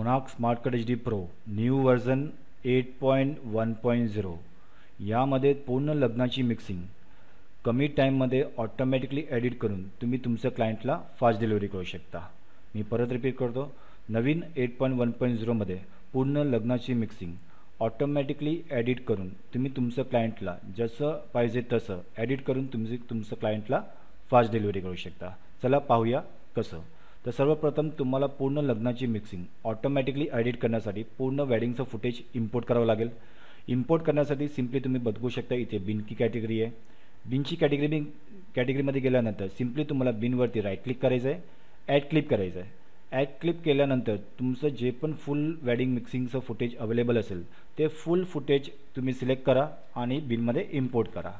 मोनाक smart cut HD pro new version 8.1.0 यामध्ये पूर्ण लग्नाची मिक्सिंग कमी टाईममध्ये ऑटोमॅटिकली एडिट करून तुम्ही तुमच्या क्लायंटला फास्ट डिलिव्हरी करू शकता। मी परत रिपीट करतो, नवीन 8.1.0 मध्ये पूर्ण लग्नाची मिक्सिंग ऑटोमॅटिकली एडिट करून तुम्ही तुमच्या क्लायंटला जसं पाहिजे तसं एडिट करून तुमच्या क्लायंटला फास्ट डिलिव्हरी करू शकता। चला पाहूया कसं। तर सर्वप्रथम तुम्हाला पूर्ण लग्नाची मिक्सिंग ऑटोमॅटिकली एडिट करण्यासाठी पूर्ण वेडिंगचं फुटेज इम्पोर्ट करावं लागेल। इम्पोर्ट करण्यासाठी सिम्पली तुम्ही बघू शकता इथे बिनची कॅटेगरी आहे। बिनची कॅटेगरीमध्ये गेल्यानंतर सिम्पली तुम्हाला बिनवरती राईट क्लिक करायचं आहे, ॲड क्लिप करायचं आहे। ॲड क्लिप केल्यानंतर तुमचं जे पण फुल वेडिंग मिक्सिंगचं फुटेज अवेलेबल असेल ते फुल फुटेज तुम्ही सिलेक्ट करा आणि बिनमध्ये इम्पोर्ट करा।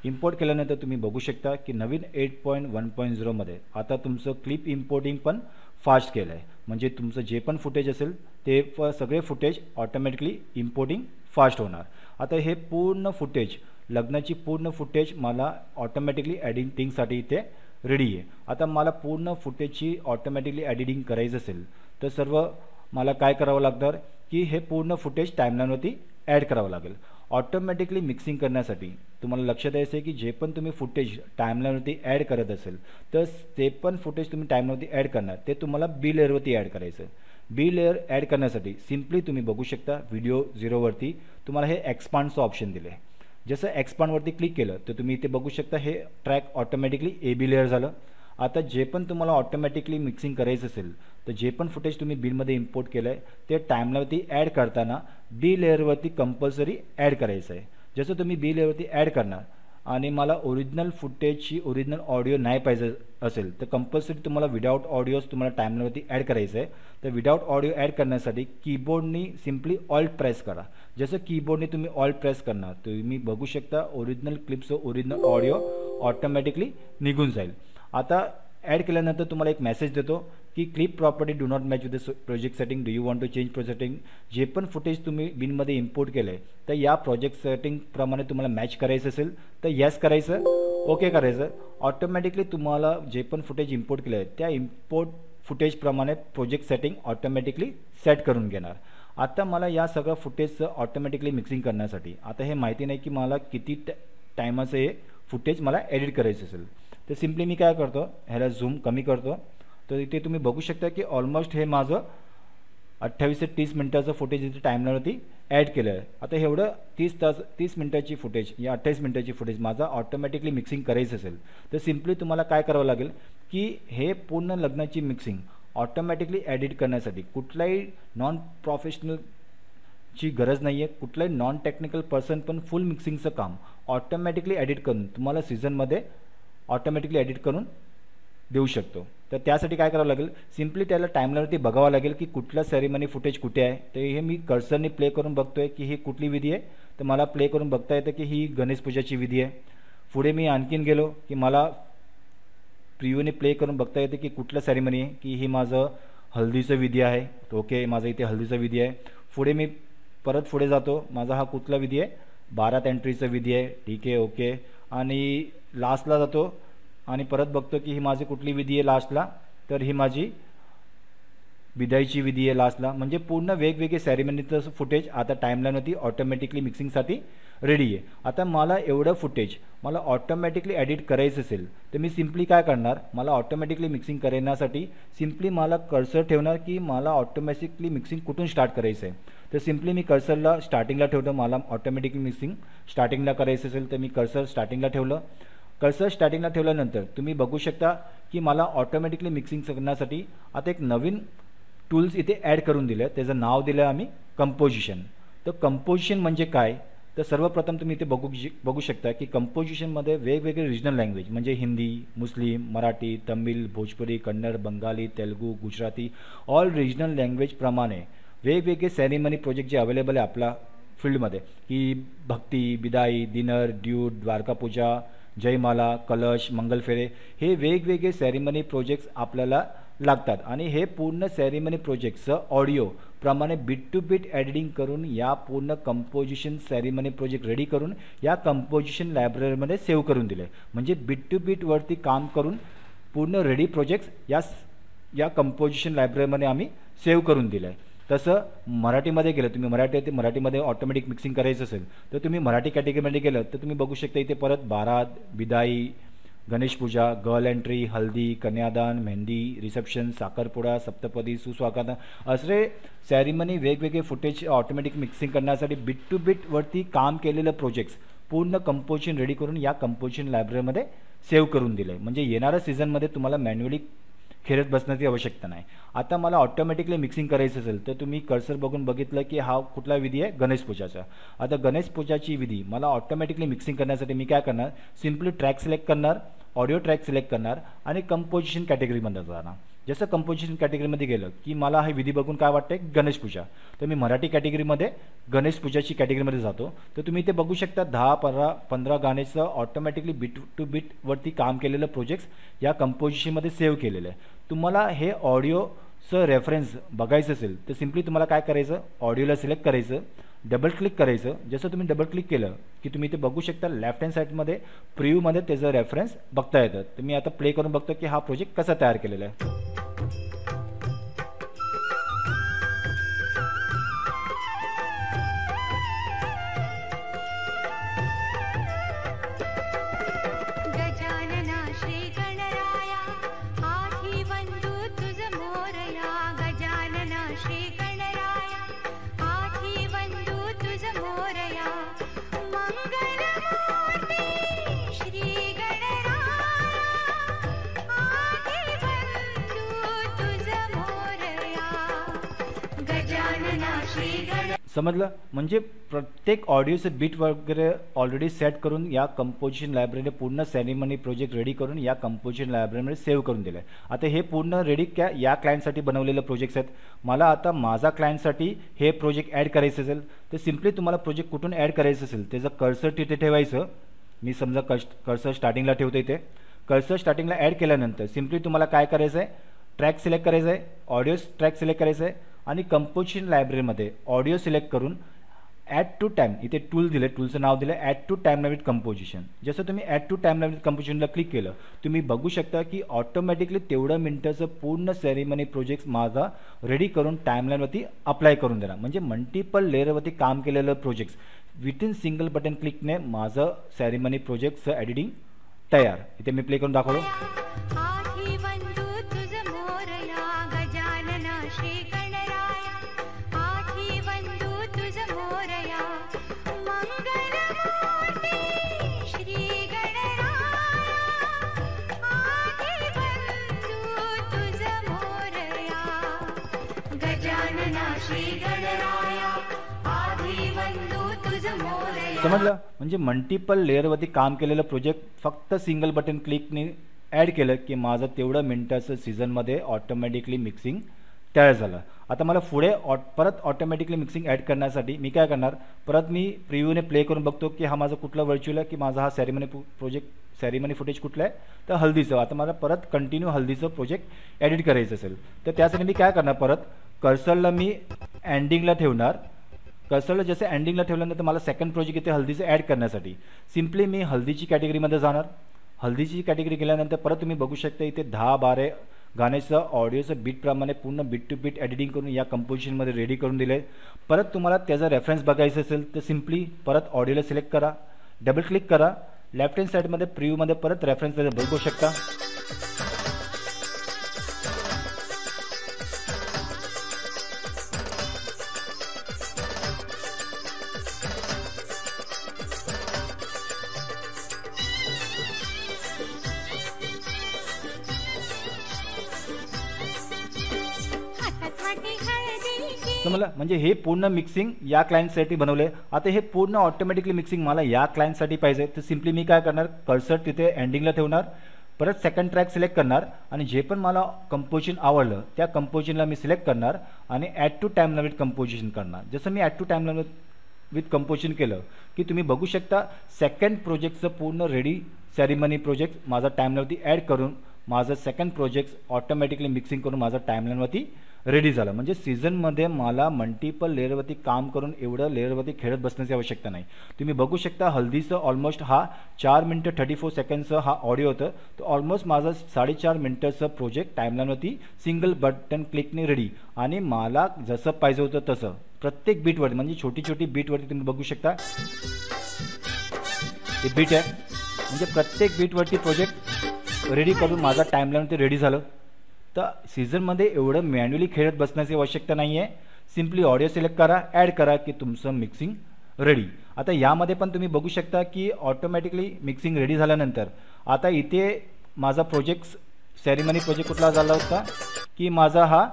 इम्पोर्ट केल्यानंतर तुम्ही बघू शकता की नवीन 8.1.0 मध्ये आता तुमचं क्लिप इम्पोर्टिंग पण फास्ट केलं आहे। म्हणजे तुमचं जे पण फुटेज असेल ते सगळे फुटेज ऑटोमॅटिकली इम्पोर्टिंग फास्ट होणार। आता हे पूर्ण फुटेज लग्नाची पूर्ण फुटेज मला ऑटोमॅटिकली एडिटिंगसाठी इथे रेडी आहे। आता मला पूर्ण फुटेजची ऑटोमॅटिकली एडिटिंग करायचं असेल तर सर्व मला काय करावं लागणार की हे पूर्ण फुटेज टाईमलाईनवरती ॲड करावं लागेल। ऑटोमॅटिकली मिक्सिंग करण्यासाठी तुम्हाला लक्षात द्यायचं आहे की जे पण तुम्ही फुटेज टाईमलाईनवरती ॲड करत असेल तर ते पण फुटेज तुम्ही टाईमलाईनवरती ॲड करणार ते तुम्हाला बी लेअरवरती ॲड करायचं। बी लेअर ॲड करण्यासाठी सिम्पली तुम्ही बघू शकता व्हिडिओ 0 वरती तुम्हाला हे एक्सपांडचं ऑप्शन दिलं आहे। जसं एक्सपांडवरती क्लिक केलं तर तुम्ही इथे बघू शकता हे ट्रॅक ऑटोमॅटिकली AB लेअर झालं। आता जे पण तुम्हाला ऑटोमॅटिकली मिक्सिंग करायचं असेल तर जे पण फुटेज तुम्ही बिलमध्ये इम्पोर्ट केलं आहे ते टाईमलावरती ॲड करताना बी लेअरवरती कंपल्सरी ॲड करायचं आहे। जसं तुम्ही बी लेअरवरती ॲड करणार आणि मला ओरिजिनल फुटेजची ओरिजिनल ऑडिओ नाही पाहिजे असेल तर कंपल्सरी तुम्हाला विदाउट ऑडिओज तुम्हाला टाईमलावरती ॲड करायचं आहे। तर विदाउट ऑडिओ ॲड करण्यासाठी कीबोर्डनी सिम्पली ऑल्ट प्रेस करा। जसं कीबोर्डने तुम्ही ऑल्ट प्रेस करणार तुम्ही बघू शकता ओरिजिनल क्लिपचं ओरिजिनल ऑडिओ ऑटोमॅटिकली निघून जाईल। आता ॲड केल्यानंतर तुम्हाला एक मेसेज देतो की clip property do not match with the project setting, do you want to change project setting. जे पण फुटेज तुम्ही बिनमध्ये इम्पोर्ट केलं आहे तर या प्रोजेक्ट सेटिंगप्रमाणे तुम्हाला मॅच करायचं असेल तर येस करायचं, ओके करायचं। ऑटोमॅटिकली तुम्हाला जे पण फुटेज इम्पोर्ट केलं आहे त्या इम्पोर्ट फुटेजप्रमाणे प्रोजेक्ट सेटिंग ऑटोमॅटिकली सेट करून घेणार। आता मला या सगळ्या फुटेजचं ऑटोमॅटिकली मिक्सिंग करण्यासाठी आता हे माहिती नाही की मला किती टायमाचं हे फुटेज मला एडिट करायचं असेल तर सिम्पली मी काय करतो ह्याला झूम कमी करतो। तर इथे तुम्ही बघू शकता की ऑलमोस्ट हे माझं 28 ते 30 मिनटाचं फुटेज इथे टाईमलावरती ॲड केलं आहे। आता एवढं 30 मिनटाची फुटेज या 28 मिनटाची फुटेज माझा ऑटोमॅटिकली मिक्सिंग करायचं असेल तर सिम्पली तुम्हाला काय करावं लागेल की हे पूर्ण लग्नाची मिक्सिंग ऑटोमॅटिकली एडिट करण्यासाठी कुठलाही नॉन प्रोफेशनलची गरज नाही आहे। कुठलाही नॉन टेक्निकल पर्सन पण फुल मिक्सिंगचं काम ऑटोमॅटिकली एडिट करून तुम्हाला सीझनमध्ये ऑटोमॅटिकली एडिट करून देऊ शकतो। तर त्यासाठी काय करावं लागेल सिम्पली त्याला टाईमलावरती बघावं लागेल की कुठला सेरेमनी फुटेज कुठे आहे। तर हे मी कर्सरने प्ले करून बघतोय की ही कुठली विधी आहे तर मला प्ले करून बघता येतं की ही गणेश पूजाची विधी आहे। पुढे मी आणखीन गेलो की मला प्रिव्ह्यूने प्ले करून बघता येते की कुठलं सेरेमनी आहे की ही माझं हल्दीचं विधी आहे। ओके, माझं इथे हल्दीचं विधी आहे। पुढे मी परत पुढे जातो, माझा हा कुठला विधी आहे 12 एंट्रीचं विधी आहे, ठीक आहे, ओके। आणि लास्टला जातो आणि परत बघतो की ही माझी कुठली विधी आहे लास्टला तर ही माझी विदाईची विधी आहे लास्टला। म्हणजे पूर्ण वेगवेगळे सेरेमनीचं फुटेज आता टाईमलाईनवरती ऑटोमॅटिकली मिक्सिंगसाठी रेडी आहे। आता मला एवढं फुटेज मला ऑटोमॅटिकली एडिट करायचं असेल तर मी सिम्पली काय करणार, मला ऑटोमॅटिकली मिक्सिंग करण्यासाठी सिम्पली मला कर्सर ठेवणार की मला ऑटोमॅटिकली मिक्सिंग कुठून स्टार्ट करायचं आहे। तर सिम्पली मी कर्सरला स्टार्टिंगला ठेवतो, मला ऑटोमॅटिकली मिक्सिंग स्टार्टिंगला करायचं असेल तर मी कर्सर स्टार्टिंगला ठेवलं। कर्सर स्टार्टिंगला ठेवल्यानंतर तुम्ही बघू शकता की मला ऑटोमॅटिकली मिक्सिंग करण्यासाठी आता एक नवीन टूल्स इथे ॲड करून दिलं आहे, त्याचं नाव दिलं आहे आम्ही कंपोजिशन। तर कंपोजिशन म्हणजे काय तर सर्वप्रथम तुम्ही इथे बघू शकता की कंपोजिशनमध्ये वेगवेगळे रिजनल लँग्वेज म्हणजे हिंदी, मुस्लिम, मराठी, तमिळ, भोजपुरी, कन्नड, बंगाली, तेलुगू, गुजराती ऑल रिजनल लँग्वेजप्रमाणे वेगवेगळे सेरेमनी प्रोजेक्ट जे अवेलेबल आहे आपल्या फील्डमध्ये की भक्ती, बिदाई, डिनर, ड्यूट, द्वारकापूजा, जयमाला, कलश, मंगलफेरे हे वेगवेगळे सेरेमनी प्रोजेक्ट्स आपल्याला लागतात। आणि हे पूर्ण सेरेमनी प्रोजेक्टचं ऑडिओ प्रमाणे बीट टू बीट एडिटिंग करून या पूर्ण कंपोजिशन सेरेमनी प्रोजेक्ट रेडी करून या कंपोजिशन लायब्ररीमध्ये सेव्ह करून दिले। म्हणजे बीट टू बीटवरती काम करून पूर्ण रेडी प्रोजेक्ट्स या कंपोजिशन लायब्ररीमध्ये आम्ही सेव्ह करून दिलं आहे। तसं मराठीमध्ये गेलं, तुम्ही मराठीमध्ये ऑटोमॅटिक मिक्सिंग करायचं असेल तर तुम्ही मराठी कॅटेगरीमध्ये गेलं तर तुम्ही बघू शकता इथे परत बारात, विदाई, गणेश पूजा, गर्ल एंट्री, हल्दी, कन्यादान, मेहंदी, रिसेप्शन, साखरपुडा, सप्तपदी, सुस्वागत असे सॅरिमनी वेगवेगळे फुटेज ऑटोमॅटिक मिक्सिंग करण्यासाठी बिट टू बिटवरती काम केलेलं प्रोजेक्ट्स पूर्ण कंपोजिशन रेडी करून या कंपोजिशन लायब्ररीमध्ये सेव्ह करून दिलं आहे. म्हणजे येणाऱ्या सीझनमध्ये तुम्हाला मॅन्युअली खेळत बसण्याची आवश्यकता नाही. आता मला ऑटोमॅटिकली मिक्सिंग करायचं असेल तर तुम्ही कर्सर बघून बघितलं की हा कुठला विधी आहे, गणेश पूजाचा. आता गणेश पूजाची विधी मला ऑटोमॅटिकली मिक्सिंग करण्यासाठी मी काय करणार, सिम्पली ट्रॅक सिलेक्ट करणार, ऑडिओ ट्रॅक सिलेक्ट करणार आणि कंपोजिशन कॅटेगरीमध्ये जाणार. जसं कंपोजिशन कॅटेगरीमध्ये गेलं की मला हे विधी बघून काय वाटतं आहे, गणेश पूजा, तर मी मराठी कॅटेगरीमध्ये गणेश पूजाची कॅटेगरीमध्ये जातो. तर तुम्ही इथे बघू शकता 10-15 गाण्याचं ऑटोमॅटिकली बिट टू बिटवरती काम केलेलं प्रोजेक्ट्स या कंपोजिशनमध्ये सेव्ह केलेलं आहे. तुम्हाला हे ऑडिओचं रेफरन्स बघायचं असेल तर सिम्पली तुम्हाला काय करायचं, ऑडिओला सिलेक्ट करायचं, डबल क्लिक करायचं. जसं तुम्ही डबल क्लिक केलं की तुम्ही इथे बघू शकता लेफ्ट हँड साईडमध्ये प्रिव्ह्यूमध्ये त्याचं रेफरन्स बघता येतं. तर मी आता प्ले करून बघतो की हा प्रोजेक्ट कसा तयार केलेला आहे. समजलं. म्हणजे प्रत्येक ऑडिओचं बीट वगैरे ऑलरेडी सेट करून या कंपोजिशन लायब्ररीने पूर्ण सॅरिमनी प्रोजेक्ट रेडी करून या कंपोजिशन लायब्ररीमध्ये सेव्ह करून दिलं आहे. आता हे पूर्ण रेडी या क्लायंटसाठी बनवलेलं प्रोजेक्ट्स आहेत. मला आता माझा क्लायंटसाठी हे प्रोजेक्ट ॲड करायचं असेल तर सिम्पली तुम्हाला प्रोजेक्ट कुठून ॲड करायचं असेल त्याचं कर्सर तिथे ठेवायचं. मी समजा कर्सर स्टार्टिंगला ठेवतो. इथे कर्सर स्टार्टिंगला ॲड केल्यानंतर सिम्पली तुम्हाला काय करायचं आहे, ट्रॅक सिलेक्ट करायचं आहे, ऑडिओ ट्रॅक सिलेक्ट करायचं आहे आणि कंपोजिशन लायब्ररीमध्ये ऑडिओ सिलेक्ट करून ॲड टू टाईम इथे टूल दिले, टूलचं नाव दिलं add to timeline with composition. जसं तुम्ही ॲड टू टाईमलाईन विथ कंपोजिशनला क्लिक केलं तुम्ही बघू शकता की ऑटोमॅटिकली तेवढं मिनटाचं पूर्ण सॅरिमनी प्रोजेक्ट्स माझा रेडी करून टाईमलाईनवरती अप्लाय करून देणार. म्हणजे मल्टिपल लेअरवरती काम केलेलं प्रोजेक्ट्स विथिन सिंगल बटन क्लिकने माझं सॅरिमनी प्रोजेक्टचं एडिटिंग तयार. इथे मी प्ले करून दाखवतो. समजलं. म्हणजे मल्टिपल लेअरवरती काम केलेलं प्रोजेक्ट फक्त सिंगल बटन क्लिकने ॲड केलं की माझं तेवढं मिनटाचं सीझनमध्ये ऑटोमॅटिकली मिक्सिंग तयार झालं. आता मला पुढे परत ऑटोमॅटिकली मिक्सिंग ॲड करण्यासाठी मी काय करणार, परत मी प्रिव्ह्यूने प्ले करून बघतो की हा माझा कुठला व्हर्च्युअल आहे, की माझा हा सॅरिमनी फुटेज कुठला आहे, तर हल्दीचं. आता मला परत कंटिन्यू हल्दीचं प्रोजेक्ट एडिट करायचं असेल तर त्यासाठी मी काय करणार, परत कर्सरला मी एंडिंगला ठेवणार. कर्सरला जसं एंडिंगला ठेवल्यानंतर मला सेकंड प्रोजेक्ट इथे हल्दीचं ॲड करण्यासाठी सिम्पली मी हल्दीची कॅटेगरीमध्ये जाणार. हल्दीची कॅटेगरी गेल्यानंतर परत तुम्ही बघू शकता इथे 10-12 गाण्याचं ऑडिओचं बीटप्रमाणे पूर्ण बीट टू बीट एडिटिंग करून या कंपोजिशनमध्ये रेडी करून दिलं आहे. परत तुम्हाला त्याचा रेफरन्स बघायचं असेल तर सिम्पली परत ऑडिओला सिलेक्ट करा, डबल क्लिक करा, लेफ्ट हँड साईडमध्ये प्रिव्ह्यूमध्ये परत रेफरन्स बघू शकता. समजलं. म्हणजे हे पूर्ण मिक्सिंग या क्लायंटसाठी बनवले. आता हे पूर्ण ऑटोमॅटिकली मिक्सिंग मला या क्लायंटसाठी पाहिजे तर सिम्पली मी काय करणार, कर्सर तिथे एंडिंगला ठेवणार, परत सेकंड ट्रॅक सिलेक्ट करणार आणि जे पण मला कंपोजिशन आवडलं त्या कंपोजिशनला मी सिलेक्ट करणार आणि add to timeline with composition करणार. जसं मी add to timeline with composition केलं की तुम्ही बघू शकता सेकंड प्रोजेक्टचं पूर्ण रेडी सॅरिमनी प्रोजेक्ट माझा टाईमलाईनवरती ॲड करून माझं सेकंड प्रोजेक्ट ऑटोमॅटिकली मिक्सिंग करून माझा टाईमलाईनवरती रेडी झालं. म्हणजे सीझनमध्ये मला मल्टिपल लेअरवरती काम करून एवढं लेअरवरती खेळत बसण्याची आवश्यकता नाही. तुम्ही बघू शकता हल्दीचं ऑलमोस्ट हा 4 मिनटं 34 सेकंडचं हा ऑडिओ होतं. तर ऑलमोस्ट माझं 4.5 मिनटाचं प्रोजेक्ट टाईमलाईनवरती सिंगल बटन क्लिकने रेडी. आणि मला जसं पाहिजे होतं तसं प्रत्येक बीटवरती, म्हणजे छोटी छोटी बीटवरती तुम्ही बघू शकता हे बीट आहे, म्हणजे प्रत्येक बीटवरती प्रोजेक्ट रेडी करून माझा टाईमलाईनवरती रेडी झालं. तर सीझनमध्ये एवढं मॅन्युअली खेळत बसण्याची आवश्यकता नाही आहे. सिम्पली ऑडिओ सिलेक्ट करा, ॲड करा की तुमचं मिक्सिंग रेडी. आता यामध्ये पण तुम्ही बघू शकता की ऑटोमॅटिकली मिक्सिंग रेडी झाल्यानंतर आता इथे माझा प्रोजेक्ट सेरेमनी प्रोजेक्ट कुठला झाला होता की माझा हा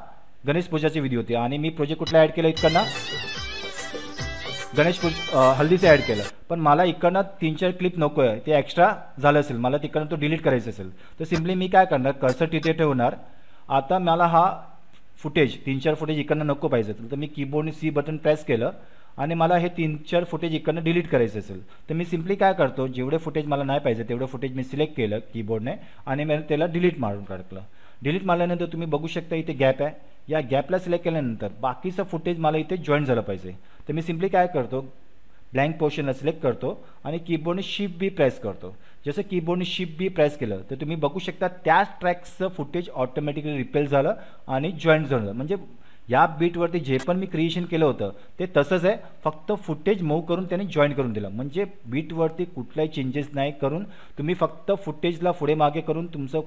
गणेश पूजाची व्हिडिओ होती आणि मी प्रोजेक्ट कुठला ॲड केला इकडनं हल्दीचं ॲड केलं. पण मला इकडनं 3-4 क्लिप नको आहे, ते एक्स्ट्रा झालं असेल, मला तिकडनं तो डिलीट करायचं असेल तर सिम्पली मी काय करणार कर्सर तिथे ठेवणार. आता मला हा फुटेज 3-4 फुटेज इकडनं नको पाहिजे असेल तर मी कीबोर्डने सी बटन प्रेस केलं आणि मला हे 3-4 फुटेज इकडनं डिलीट करायचं असेल तर मी सिम्पली काय करतो, जेवढे फुटेज मला नाही पाहिजे तेवढं फुटेज मी सिलेक्ट केलं कीबोर्डने आणि मी त्याला डिलीट मारून टाकलं. डिलीट मारल्यानंतर तुम्ही बघू शकता इथे गॅप आहे, या गॅपला सिलेक्ट केल्यानंतर बाकीचं फुटेज मला इथे जॉईन झालं पाहिजे. तर मी सिम्पली काय करतो ब्लँक पोर्शनला सिलेक्ट करतो आणि कीबोर्डने शिफ्ट बी प्रेस करतो. जसं कीबोर्डने शिफ्ट बी प्रेस केलं तर तुम्ही बघू शकता त्याच ट्रॅक्सचं फुटेज ऑटोमॅटिकली रिपेल झालं आणि जॉईंट झालं. म्हणजे या बीटवरती जे पण मी क्रिएशन केलं होतं ते तसंच आहे, फक्त फुटेज मूव करून त्याने जॉईन करून दिलं. म्हणजे बीटवरती कुठलाही चेंजेस नाही करून तुम्ही फक्त फुटेजला पुढे मागे करून तुमचं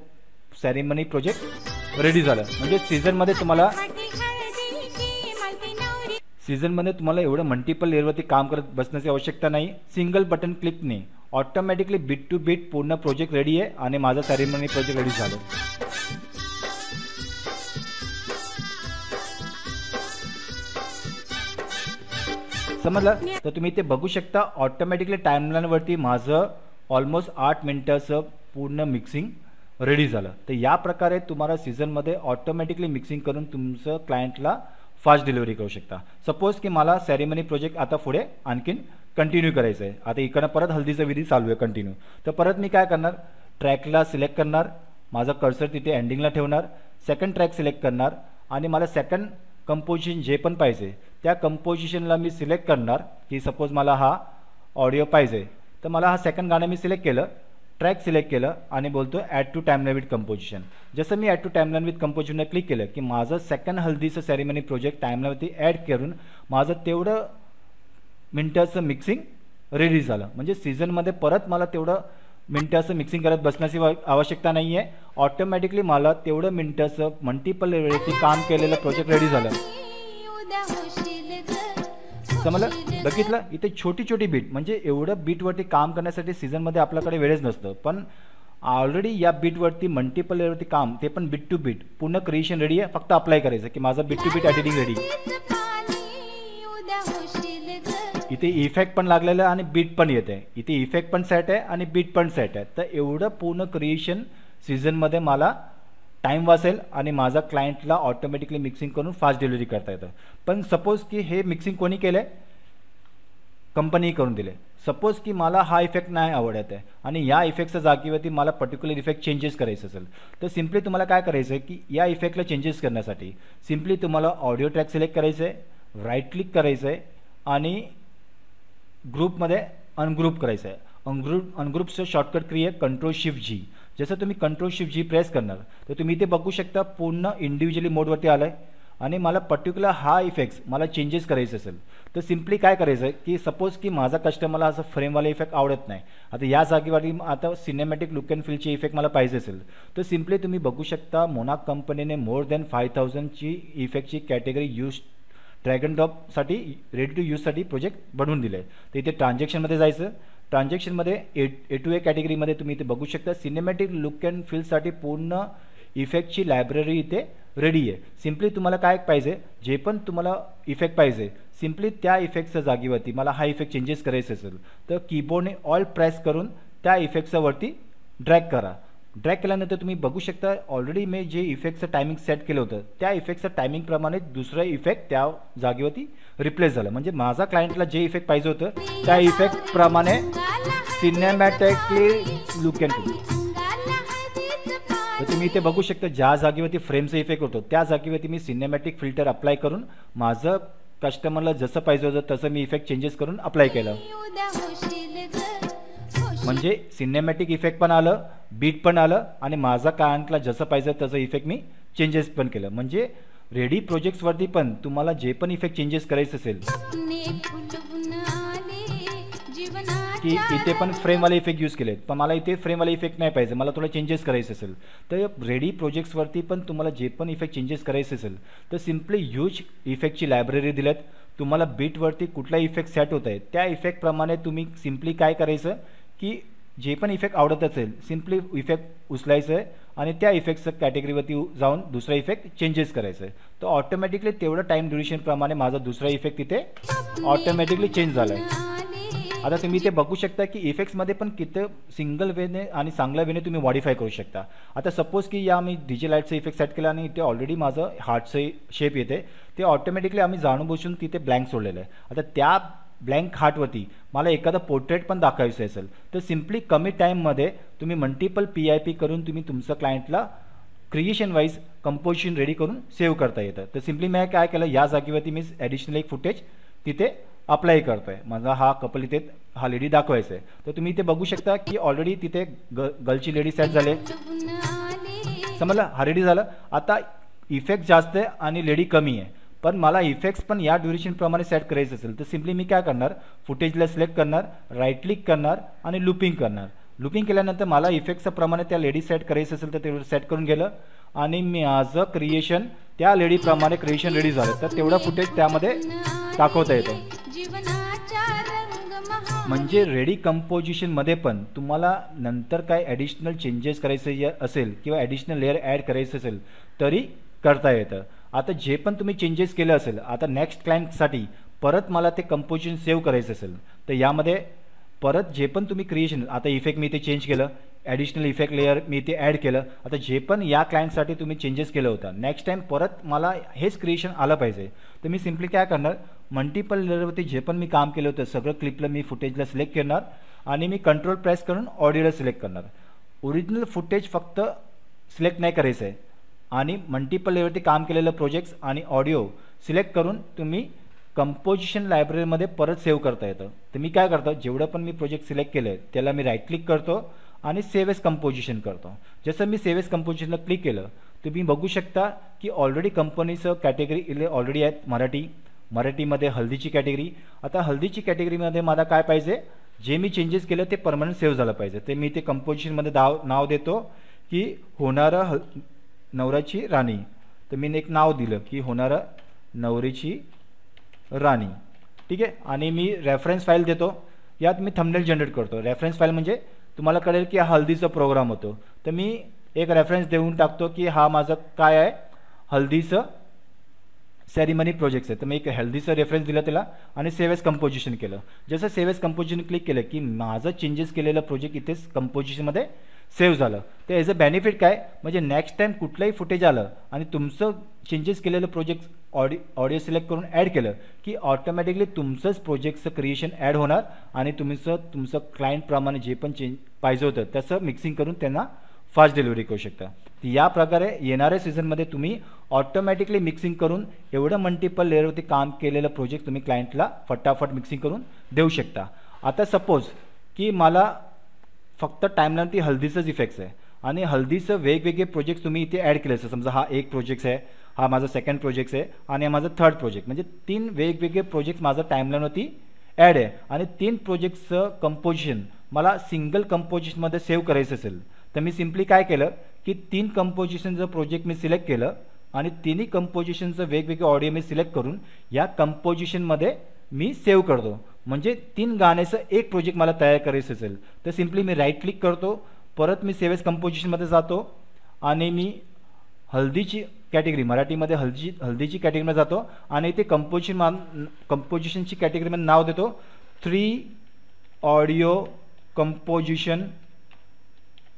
सेरेमनी प्रोजेक्ट रेडी झालं. म्हणजे सीझनमध्ये तुम्हाला एवढं मल्टिपल लेअरवरती काम करत बसण्याची आवश्यकता नाही. सिंगल बटन क्लिकने ऑटोमॅटिकली बीट टू बीट पूर्ण प्रोजेक्ट रेडी आहे आणि माझा सेरेमनी प्रोजेक्ट रेडी झालं. समजलं? तर तुम्ही ते बघू शकता ऑटोमॅटिकली टाईमलाईनवरती माझं ऑलमोस्ट 8 मिनिटाचं पूर्ण मिक्सिंग रेडी झालं. तर या प्रकारे तुम्हाला सीझनमध्ये ऑटोमॅटिकली मिक्सिंग करून तुमचं क्लायंटला फास्ट डिलिव्हरी करू शकता. सपोज की मला सेरेमनी प्रोजेक्ट आता पुढे आणखीन कंटिन्यू करायचं आहे. आता इकडनं परत हल्दीचा विधी चालू आहे कंटिन्यू. तर परत मी काय करणार ट्रॅकला सिलेक्ट करणार, माझा कर्सर तिथे एंडिंगला ठेवणार, सेकंड ट्रॅक सिलेक्ट करणार आणि मला सेकंड कंपोजिशन जे पण पाहिजे त्या कंपोजिशनला मी सिलेक्ट करणार की सपोज मला हा ऑडिओ पाहिजे तर मला हा सेकंड गाणं मी सिलेक्ट केलं, ट्रॅक सिलेक्ट केलं आणि बोलतो add to timeline with composition. जसं मी ॲड टू टाईमलाईन विथ कंपोजिशनला क्लिक केलं की माझं सेकंड हल्दीचं सेरेमनी प्रोजेक्ट टाईमलाईनवरती ॲड करून माझं तेवढं मिनटाचं मिक्सिंग रेडी झालं. म्हणजे सीझनमध्ये परत मला तेवढं मिनटाचं मिक्सिंग करत बसण्याची आवश्यकता नाही आहे. ऑटोमॅटिकली मला तेवढं मिनटाचं मल्टिपल वेळेवरती काम केलेलं प्रोजेक्ट रेडी झालं. समजलं? बघितलं इथे छोटी छोटी बीट, म्हणजे एवढं बीटवरती काम करण्यासाठी सीझनमध्ये आपल्याकडे वेळच नसतं. पण ऑलरेडी या बीटवरती मल्टिपल लेअरवरती काम, ते पण बीट टू बीट पूर्ण क्रिएशन रेडी आहे. फक्त अप्लाय करायचं की माझं beat to beat editing ready. इथे इफेक्ट पण लागलेलं आहे आणि बीट पण येत आहे. इथे इफेक्ट पण सेट आहे आणि बीट पण सेट आहे. तर एवढं पूर्ण क्रिएशन सीझनमध्ये मला टाईम वाचेल आणि माझा क्लायंटला ऑटोमॅटिकली मिक्सिंग करून फास्ट डिलिव्हरी करता येतं. पण सपोज की हे मिक्सिंग कोणी केलं आहे, कंपनी करून दिले. सपोज की मला हा इफेक्ट नाही आवडत आहे आणि या इफेक्टच्या जागेवरती मला पर्टिक्युलर इफेक्ट चेंजेस करायचं असेल तर सिम्पली तुम्हाला काय करायचं आहे की या इफेक्टला चेंजेस करण्यासाठी सिम्पली तुम्हाला ऑडिओ ट्रॅक सिलेक्ट करायचं आहे, राईट क्लिक करायचं आहे आणि ग्रुपमध्ये अनग्रुप करायचं आहे. अनग्रुपचं शॉर्टकट क्रिया कंट्रोल-शिफ्ट-G. जसं तुम्ही कंट्रोल-शिफ्ट-G प्रेस करणार तर तुम्ही इथे बघू शकता पूर्ण इंडिव्हिज्युअली मोडवरती आलं आहे आणि मला पर्टिक्युलर हा इफेक्ट्स मला चेंजेस करायचं असेल तर सिम्पली काय करायचं आहे की सपोज की माझा कस्टमरला असं फ्रेमवाला इफेक्ट आवडत नाही. आता या जागेवरती आता सिनेमॅटिक लुक अँड फीलचे इफेक्ट मला पाहिजे असेल तर सिम्पली तुम्ही बघू शकता मोनाक कंपनीने मोर दॅन 5000ची इफेक्टची कॅटेगरी यूज ड्रॅग अँड ड्रॉपसाठी रेडी टू यूजसाठी प्रोजेक्ट बनवून दिले. तर इथे ट्रान्झॅक्शनमध्ये जायचं. ट्रान्झॅक्शनमध्ये ए टू ए कॅटेगरीमध्ये तुम्ही इथे बघू शकता सिनेमॅटिक लुक अँड फीलसाठी पूर्ण इफेक्टची लायब्ररी इथे रेडी आहे. सिम्पली तुम्हाला काय पाहिजे, जे पण तुम्हाला इफेक्ट पाहिजे सिम्पली त्या इफेक्टच्या जागेवरती मला हा इफेक्ट चेंजेस करायचा असेल तर कीबोर्डने ऑल प्रेस करून त्या इफेक्टच्या वरती ड्रॅग करा. ड्रॅग केल्यानंतर तुम्ही बघू शकता ऑलरेडी मी जे इफेक्टचं टायमिंग सेट केलं होतं त्या इफेक्टचं टायमिंगप्रमाणे दुसरं इफेक्ट त्या जागेवरती रिप्लेस झालं. म्हणजे माझा क्लायंटला जे इफेक्ट पाहिजे होतं त्या इफेक्टप्रमाणे सिनेमॅटिकली लुक अँड फील. तर तुम्ही इथे बघू शकता ज्या जागेवरती फ्रेमचा इफेक्ट होतो त्या जागेवरती मी सिनेमॅटिक फिल्टर अप्लाय करून माझं कस्टमरला जसं पाहिजे होतं तसं मी इफेक्ट चेंजेस करून अप्लाय केलं. म्हणजे सिनेमॅटिक इफेक्ट पण आलं, बीट पण आलं आणि माझा क्लायंटला जसं पाहिजे तसं इफेक्ट मी चेंजेस पण केलं. म्हणजे रेडी प्रोजेक्ट्सवरती पण तुम्हाला जे पण इफेक्ट चेंजेस करायचं असेल की इथे पण फ्रेमवाले इफेक्ट यूज केलेत, पण मला इथे फ्रेमवाले इफेक्ट नाही पाहिजे, मला थोडं चेंजेस करायचे असेल तर रेडी प्रोजेक्ट्सवरती पण तुम्हाला जे पण इफेक्ट चेंजेस करायचे असेल तर सिम्पली ह्यूज इफेक्टची लायब्ररी दिल्यात. तुम्हाला बीटवरती कुठला इफेक्ट सेट होत आहे त्या इफेक्टप्रमाणे तुम्ही सिम्पली काय करायचं की जे पण इफेक्ट आवडत असेल सिम्पली इफेक्ट उचलायचं आहे आणि त्या इफेक्टचं कॅटेगरीवरती जाऊन दुसरा इफेक्ट चेंजेस करायचं आहे. तर ऑटोमॅटिकली तेवढं टाईम ड्युरेशनप्रमाणे माझा दुसरा इफेक्ट तिथे ऑटोमॅटिकली चेंज झाला आहे. आता तुम्ही ते बघू शकता की इफेक्ट्समध्ये पण किती सिंगल वेने आणि चांगल्या वेने तुम्ही मॉडिफाय करू शकता. आता सपोज की या मी डीजे लाईटचं इफेक्ट सेट केलं आणि इथे ऑलरेडी माझं हार्टचं शेप येते ते ऑटोमॅटिकली आम्ही जाणून बसून तिथे ब्लँक सोडलेलं आहे. आता त्या ब्लँक हार्टवरती मला एखादा पोर्ट्रेट पण दाखवायचं असेल तर सिम्पली कमी टाईममध्ये तुम्ही मल्टिपल PIP करून तुम्ही तुमचं क्लायंटला क्रिएशन वाईज कंपोजिशन रेडी करून सेव्ह करता येतं. तर सिम्पली मी काय केलं या जागेवरती मी ॲडिशनल एक फुटेज तिथे अप्लाय करतोय. माझा हा कपल इथे हा लेडी दाखवायचा आहे. तर तुम्ही इथे बघू शकता की ऑलरेडी तिथे गर्लची लेडी सेट झाले, समजलं, हा रेडी झालं. आता इफेक्ट जास्त आहे आणि लेडी कमी आहे पण मला इफेक्ट्स पण या ड्युरेशनप्रमाणे सेट करायचं असेल तर सिम्पली मी काय करणार फुटेजला सिलेक्ट करणार, राईट क्लिक करणार आणि लुपिंग करणार. लुपिंग केल्यानंतर मला इफेक्टचं प्रमाणे त्या लेडी सेट करायचं असेल तर तेवढं सेट करून गेलं आणि माझं क्रिएशन त्या लेडीप्रमाणे क्रिएशन रेडी झालं तर तेवढं फुटेज त्यामध्ये दाखवता येतं. म्हणजे रेडी कंपोजिशनमध्ये पण तुम्हाला नंतर काय ॲडिशनल चेंजेस करायचे असेल किंवा ॲडिशनल लेअर ॲड करायचं असेल तरी करता येतं. आता जे पण तुम्ही चेंजेस केलं असेल आता नेक्स्ट क्लायंटसाठी परत मला ते कंपोजिशन सेव्ह करायचं असेल तर यामध्ये परत जे पण तुम्ही क्रिएशन आता इफेक्ट मी इथे चेंज केलं, ॲडिशनल इफेक्ट लेअर मी इथे ॲड केलं. आता जे पण या क्लायंटसाठी तुम्ही चेंजेस केलं होतं नेक्स्ट टाईम परत मला हेच क्रिएशन आलं पाहिजे तर मी सिम्पली काय करणार मल्टिपल लेअरवरती जे पण मी काम केलं होतं सगळं क्लिपला मी फुटेजला सिलेक्ट करणार आणि मी कंट्रोल प्रेस करून ऑडिओला सिलेक्ट करणार. ओरिजिनल फुटेज फक्त सिलेक्ट नाही करायचं आहे आणि मल्टिपल लेअरवरती काम केलेलं प्रोजेक्ट्स आणि ऑडिओ सिलेक्ट करून तुम्ही कंपोजिशन लायब्ररीमध्ये परत सेव्ह करता येतं. तर मी काय करतो जेवढं पण मी प्रोजेक्ट सिलेक्ट केलं आहे त्याला मी राईट क्लिक करतो आणि सेव्ह एज कंपोजिशन करतो. जसं मी सेव्ह एज कंपोजिशनला क्लिक केलं तुम्ही बघू शकता की ऑलरेडी कंपनीचं कॅटेगरी ऑलरेडी आहेत मराठीमध्ये हल्दीची कॅटेगरी. आता हल्दीची कॅटेगरीमध्ये मला काय पाहिजे जे मी चेंजेस केलं ते परमनंट सेव्ह झालं पाहिजे. ते मी ते कंपोजिशनमध्ये नाव देतो की होणारं नवऱ्याची राणी. तर मी एक नाव दिलं की होणारं नवरीची राणी, ठीक आहे. आणि मी रेफरन्स फाईल देतो, यात मी थंबनेल जनरेट करतो. रेफरन्स फाईल म्हणजे तुम्हाला कळेल की हा हल्दीचा प्रोग्राम होतो तर मी एक रेफरन्स देऊन टाकतो की हा माझं काय आहे हल्दीचं सेरिमनी प्रोजेक्ट्स आहे. तर मी एक हेल्दीचं रेफरन्स दिला त्याला आणि सेव्ह एज कंपोजिशन केलं. जसं सेव्ह एज कंपोजिशन क्लिक केलं की माझं चेंजेस केलेलं प्रोजेक्ट इथेच कंपोजिशनमध्ये सेव्ह झालं. तर ॲज अ बेनिफिट काय म्हणजे नेक्स्ट टाईम कुठलंही फुटेज आलं आणि तुमचं चेंजेस केलेलं प्रोजेक्ट ऑडिओ सिलेक्ट करून ॲड केलं की ऑटोमॅटिकली तुमचंच प्रोजेक्टचं क्रिएशन ॲड होणार आणि तुमचं क्लायंटप्रमाणे जे पण चेंज पाहिजे होतं त्याचं मिक्सिंग करून त्यांना फास्ट डिलिव्हरी करू शकता. या प्रकारे येणाऱ्या सीझनमध्ये तुम्ही ऑटोमॅटिकली मिक्सिंग करून एवढं मल्टिपल लेअरवरती काम केलेलं प्रोजेक्ट तुम्ही क्लायंटला फटाफट मिक्सिंग करून देऊ शकता. आता सपोज की मला फक्त टाईमलाईनवरती हल्दीचंच इफेक्ट्स आहे आणि हल्दीचं वेगवेगळे प्रोजेक्ट्स तुम्ही इथे ॲड केले असेल. समजा हा एक प्रोजेक्ट आहे, हा माझा सेकंड प्रोजेक्ट आहे आणि हा माझा थर्ड प्रोजेक्ट म्हणजे 3 वेगवेगळे प्रोजेक्ट्स माझं टाईमलाईनवरती ॲड आहे आणि 3 प्रोजेक्ट्सचं कंपोजिशन मला सिंगल कंपोजिशनमध्ये सेव्ह करायचं असेल तर मी सिम्पली काय केलं की 3 कंपोजिशनचं प्रोजेक्ट मी सिलेक्ट केलं आणि तिन्ही कंपोजिशनचं वेगवेगळे ऑडिओ मी सिलेक्ट करून या कंपोजिशनमध्ये मी सेव्ह करतो. म्हणजे 3 गाण्याचं एक प्रोजेक्ट मला तयार करायचं असेल तर सिम्पली मी राईट क्लिक करतो, परत मी सेव्ह एज कंपोजिशनमध्ये जातो आणि मी हल्दीची कॅटेगरी मराठीमध्ये हल्दीची कॅटेगरीमध्ये जातो आणि ते कंपोजिशनची कॅटेगरीमध्ये नाव देतो 3 ऑडिओ कंपोजिशन,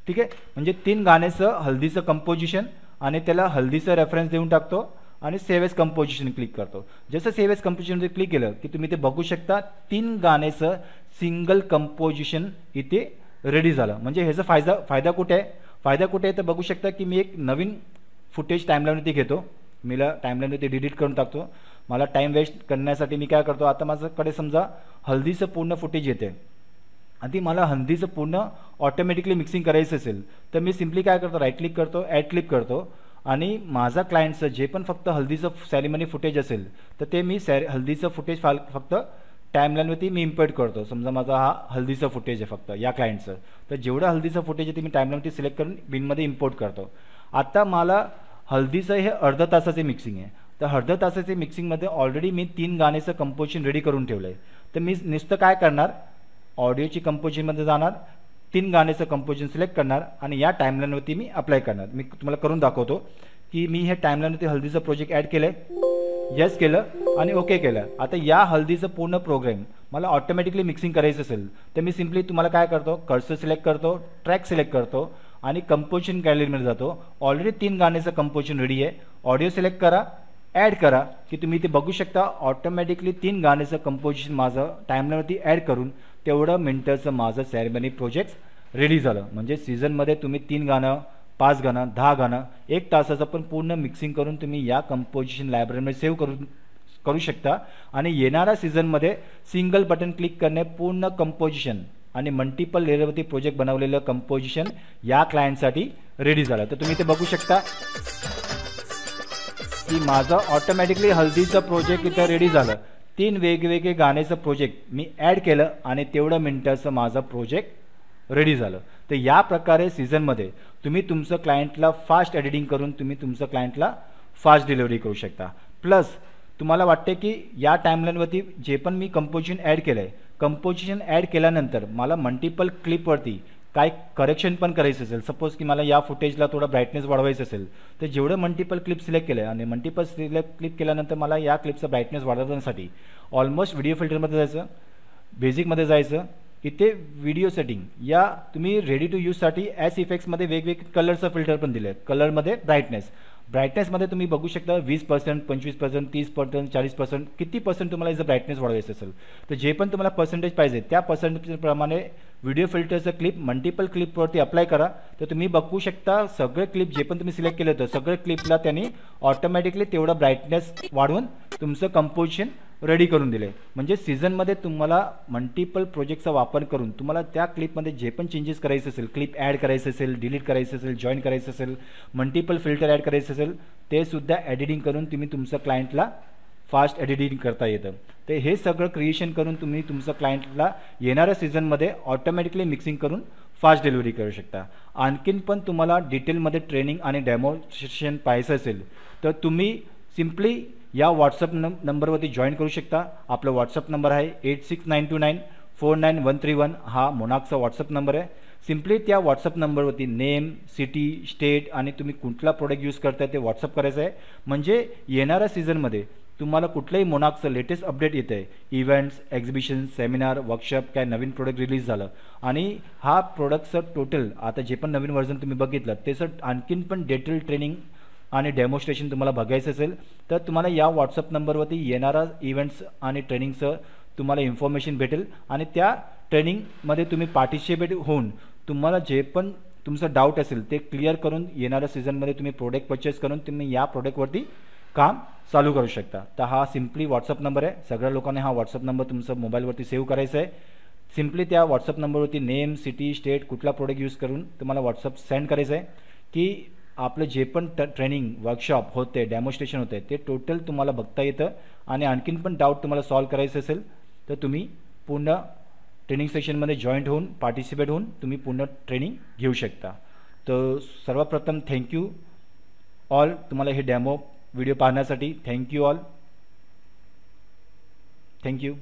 ठीक आहे. म्हणजे 3 गाण्याचं हल्दीचं कंपोजिशन आणि त्याला हल्दीचं रेफरन्स देऊन टाकतो आणि सेव्ह एज कंपोजिशन क्लिक करतो. जसं सेव्ह एज कंपोजिशनमध्ये क्लिक केलं की तुम्ही ते बघू शकता 3 गाण्याचं सिंगल कंपोजिशन इथे रेडी झालं. म्हणजे ह्याचा फायदा कुठे आहे फायदा कुठे आहे तर बघू शकता की मी एक नवीन फुटेज टाईमलाईनवरती घेतो, मीला टाईमलाईनवरती डिलीट करून टाकतो. मला टाईम वेस्ट करण्यासाठी मी काय करतो, आता माझ्याकडे समजा हल्दीचं पूर्ण फुटेज येते आणि ती मला हल्दीचं पूर्ण ऑटोमॅटिकली मिक्सिंग करायचं असेल तर मी सिम्पली काय करतो, राईट क्लिक करतो, ॲड क्लिप करतो आणि माझा क्लायंटचं जे पण फक्त हल्दीचं सॅरेमनी फुटेज असेल तर ते मी हल्दीचं फुटेज फक्त टाईमलाईनवरती मी इम्पोर्ट करतो. समजा माझा हा हल्दीचं फुटेज आहे फक्त या क्लायंटचं, तर जेवढं हल्दीचं फुटेज आहे ते मी टाईमलाईनवरती सिलेक्ट करून बिनमध्ये इम्पोर्ट करतो. आता मला हल्दीचं हे अर्धा तासाचे मिक्सिंग आहे, तर अर्धा तासाचे मिक्सिंगमध्ये ऑलरेडी मी 3 गाण्याचं कंपोजिशन रेडी करून ठेवलं आहे. तर मी नुसतं काय करणार, ऑडिओची कंपोजिशनमध्ये जाणार, 3 गाण्याचं कंपोजिशन सिलेक्ट करणार आणि या टाईमलाईनवरती मी अप्लाय करणार. मी तुम्हाला करून दाखवतो की मी हे टाईमलाईनवरती हल्दीचं प्रोजेक्ट ॲड केलं आहे, यस केलं आणि ओके केलं. आता या हल्दीचं पूर्ण प्रोग्राम मला ऑटोमॅटिकली मिक्सिंग करायचं असेल तर मी सिम्पली तुम्हाला काय करतो, कर्सर सिलेक्ट करतो, ट्रॅक सिलेक्ट करतो आणि कंपोजिशन गॅलरीमध्ये जातो. ऑलरेडी 3 गाण्याचं कंपोजिशन रेडी आहे, ऑडिओ सिलेक्ट करा, ॲड करा की तुम्ही ते बघू शकता ऑटोमॅटिकली 3 गाण्याचं कंपोजिशन माझं टाईमलाईनवरती ॲड करून तेवढं मिनटाचं माझं सॅरेमनी प्रोजेक्ट रेडी झालं. म्हणजे सीझनमध्ये तुम्ही 3 गाणं, 5 गाणं, 10 गाणं 1 तासाचं पण पूर्ण मिक्सिंग करून तुम्ही या कंपोजिशन लायब्ररीमध्ये सेव्ह करू शकता आणि येणाऱ्या सीझनमध्ये सिंगल बटन क्लिक करणे पूर्ण कंपोजिशन आणि मल्टिपल लेअरवरती प्रोजेक्ट बनवलेलं कंपोजिशन या क्लायंटसाठी रेडी झालं. तर तुम्ही ते बघू शकता की माझं ऑटोमॅटिकली हल्दीचं प्रोजेक्ट इथं रेडी झालं. 3 वेगवेगळे गाण्याचं प्रोजेक्ट मी ॲड केलं आणि तेवढं मिनटाचं माझं प्रोजेक्ट रेडी झालं. तर या प्रकारे सीझनमध्ये तुम्ही तुमचं क्लायंटला फास्ट एडिटिंग करून तुम्ही तुमचं क्लायंटला फास्ट डिलिव्हरी करू शकता. प्लस तुम्हाला वाटते की या टाईमलाईनवरती जे पण मी कंपोजिशन ॲड केलं आहे, कंपोजिशन ॲड केल्यानंतर मला मल्टिपल क्लिपवरती काय करेक्शन पण करायचं असेल, सपोज की मला या फुटेजला थोडा ब्राईटनेस वाढवायचं असेल तर जेवढं मल्टिपल क्लिप सिलेक्ट केलं आणि मल्टिपल क्लिप केल्यानंतर मला या क्लिपचं ब्राईटनेस वाढवण्यासाठी ऑलमोस्ट व्हिडिओ फिल्टरमध्ये जायचं, बेसिकमध्ये जायचं, इथे व्हिडिओ सेटिंग या तुम्ही रेडी टू यूजसाठी ॲस इफेक्ट्समध्ये वेगवेगळे कलरचं फिल्टर पण दिले. कलरमध्ये ब्राईटनेसमध्ये तुम्ही बघू शकता 20%, 25%, 30%, 40%, किती पर्सेंट तुम्हाला याचं ब्राईटनेस वाढवायचं असेल तर जे पण तुम्हाला पर्सेंटेज पाहिजे त्या पर्सेंटेजप्रमाणे व्हिडिओ फिल्टरचं क्लिप मल्टिपल क्लिपवरती अप्लाय करा. तर तुम्ही बघू शकता सगळे क्लिप जे पण तुम्ही सिलेक्ट केलं होतं सगळे क्लिपला त्यांनी ऑटोमॅटिकली तेवढा ब्राईटनेस वाढवून तुमचं कंपोजिशन रेडी करून दिले. म्हणजे सीझनमध्ये तुम्हाला मल्टिपल प्रोजेक्टचा वापर करून तुम्हाला त्या क्लिपमध्ये जे पण चेंजेस करायचे असेल, क्लिप ॲड करायचं असेल, डिलीट करायचं असेल, जॉईन करायचं असेल, मल्टिपल फिल्टर ॲड करायचं असेल ते सुद्धा एडिटिंग करून तुम्ही तुमच्या क्लायंटला फास्ट एडिटिंग करता येतं. तर हे सगळं क्रिएशन करून तुम्ही तुमच्या क्लायंटला येणाऱ्या सीझनमध्ये ऑटोमॅटिकली मिक्सिंग करून फास्ट डिलिव्हरी करू शकता. आणखीन पण तुम्हाला डिटेलमध्ये ट्रेनिंग आणि डेमॉन्स्ट्रेशन पाहायचं असेल तर तुम्ही सिम्पली या व्हॉट्सअप नंबरवरती जॉईन करू शकता. आपला व्हॉट्सअप नंबर आहे 8692949131. हा मोनाकचा व्हॉट्सअप नंबर आहे. सिम्पली त्या व्हॉट्सअप नंबरवरती नेम, सिटी, स्टेट आणि तुम्ही कुठला प्रोडक्ट यूज करताय ते व्हॉट्सअप करायचं आहे. म्हणजे येणाऱ्या सीझनमध्ये तुम्हाला कुठलंही मोनाकचं लेटेस्ट अपडेट येतं आहे, इव्हेंट्स, एक्झिबिशन, सेमिनार, वर्कशॉप, काय नवीन प्रोडक्ट रिलीज झालं आणि हा प्रोडक्टचं टोटल आता जे पण नवीन व्हर्जन तुम्ही बघितलं त्याचं आणखीन पण डिटेल ट्रेनिंग आणि डेमॉन्स्ट्रेशन तुम्हाला बघायचं असेल तर तुम्हाला या व्हॉट्सअप नंबरवरती येणारा इव्हेंट्स आणि ट्रेनिंगचं तुम्हाला इन्फॉर्मेशन भेटेल आणि त्या ट्रेनिंगमध्ये तुम्ही पार्टिसिपेट होऊन तुम्हाला जे पण तुमचं डाऊट असेल ते क्लिअर करून येणाऱ्या सीझनमध्ये तुम्ही प्रोडक्ट परचेस करून तुम्ही या प्रोडक्टवरती काम चालू करू शकता. तर हा सिम्पली व्हॉट्सअप नंबर आहे. सगळ्या लोकांनी हा व्हॉट्सअप नंबर तुमचं मोबाईलवरती सेव्ह करायचा आहे. सिम्पली त्या व्हॉट्सअप नंबरवरती नेम, सिटी, स्टेट, कुठला प्रोडक्ट यूज करून तुम्हाला व्हॉट्सअप सेंड करायचं आहे की आपलं जे पण ट्रेनिंग, वर्कशॉप होते, डेमॉन्स्ट्रेशन होते ते टोटल तुम्हाला बघता येतं आणि आणखीन पण डाऊट तुम्हाला सॉल्व करायचं असेल तर तुम्ही पूर्ण ट्रेनिंग सेशनमध्ये जॉईंट होऊन पार्टिसिपेट होऊन तुम्ही पूर्ण ट्रेनिंग घेऊ शकता. तर सर्वप्रथम थँक्यू ऑल तुम्हाला हे डेमो व्हिडिओ पाहण्यासाठी. Thank you all. थँक्यू.